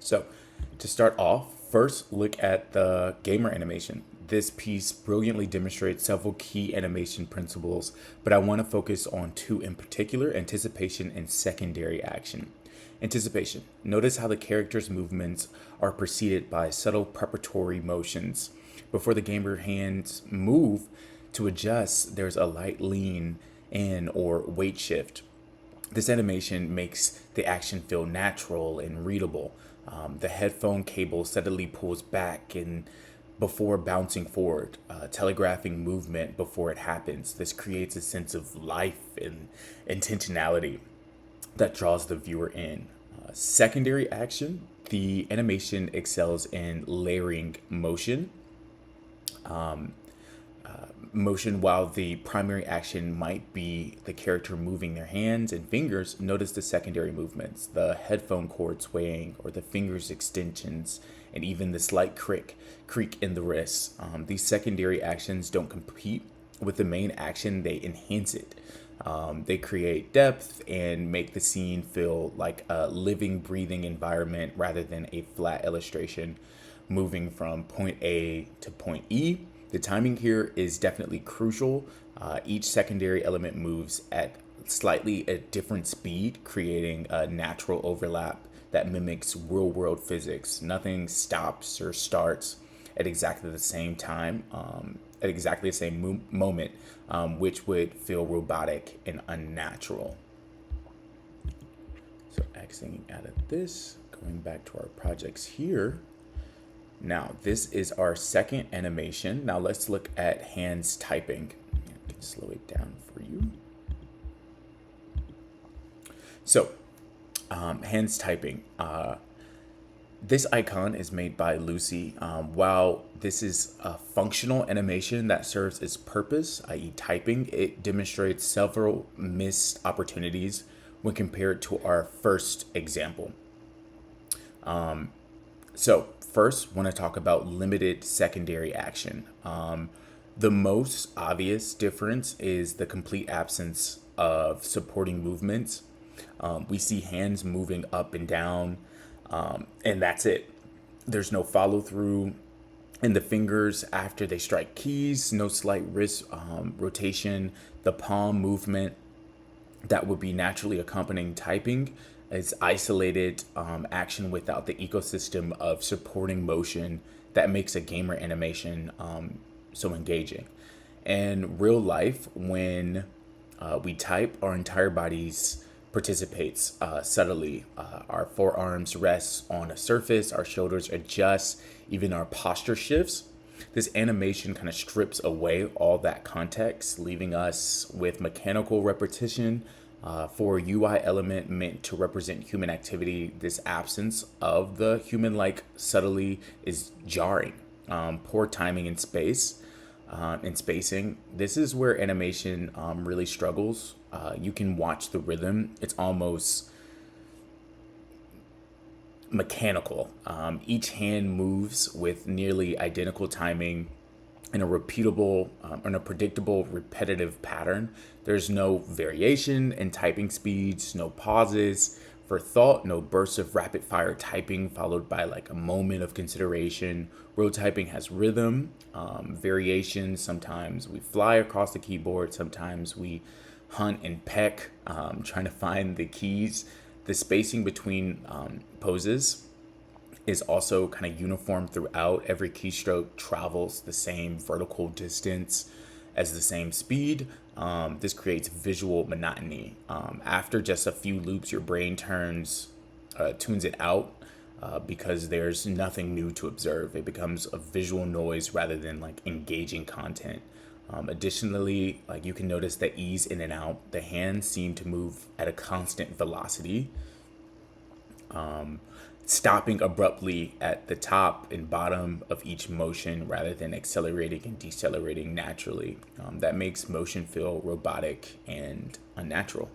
So, to start off, first look at the gamer animation. This piece brilliantly demonstrates several key animation principles, but I want to focus on two in particular: anticipation and secondary action. Anticipation. Notice how the character's movements are preceded by subtle preparatory motions. Before the gamer hands move to adjust, there's a light lean in or weight shift. This animation makes the action feel natural and readable. The headphone cable steadily pulls back and before bouncing forward, telegraphing movement before it happens. This creates a sense of life and intentionality that draws the viewer in. Secondary action, the animation excels in layering motion while the primary action might be the character moving their hands and fingers. Notice the secondary movements, the headphone cord swaying or the fingers extensions, and even the slight creak in the wrists. These secondary actions don't compete with the main action, they enhance it. They create depth and make the scene feel like a living, breathing environment rather than a flat illustration moving from point A to point E. The timing here is definitely crucial. Each secondary element moves at slightly a different speed, creating a natural overlap that mimics real world physics. Nothing stops or starts at exactly the same time, at exactly the same moment, which would feel robotic and unnatural. So, exiting out of this, going back to our projects here. Now, this is our second animation. Now, let's look at hands typing. I can slow it down for you. So, hands typing. This icon is made by Lucy. While this is a functional animation that serves its purpose, i.e., typing, it demonstrates several missed opportunities when compared to our first example. So, first, want to talk about limited secondary action. The most obvious difference is the complete absence of supporting movements. We see hands moving up and down, and that's it. There's no follow through in the fingers after they strike keys, no slight wrist rotation, the palm movement that would be naturally accompanying typing is isolated action without the ecosystem of supporting motion that makes a gamer animation so engaging. In real life, when we type, our entire bodies participates subtly. Our forearms rest on a surface, our shoulders adjust, even our posture shifts. This animation kind of strips away all that context, leaving us with mechanical repetition. For a UI element meant to represent human activity, this absence of the human like subtly is jarring. Poor timing and spacing. This is where animation really struggles. You can watch the rhythm, it's almost mechanical. Each hand moves with nearly identical timing in a in a predictable, repetitive pattern. There's no variation in typing speeds, no pauses for thought, no bursts of rapid fire typing followed by like a moment of consideration. Real typing has rhythm, variation. Sometimes we fly across the keyboard, sometimes we hunt and peck, trying to find the keys. The spacing between poses is also kind of uniform throughout. Every keystroke travels the same vertical distance as the same speed. This creates visual monotony. After just a few loops, your brain tunes it out because there's nothing new to observe. It becomes a visual noise rather than like engaging content. Additionally, like you can notice the ease in and out. The hands seem to move at a constant velocity, stopping abruptly at the top and bottom of each motion rather than accelerating and decelerating naturally. That makes motion feel robotic and unnatural.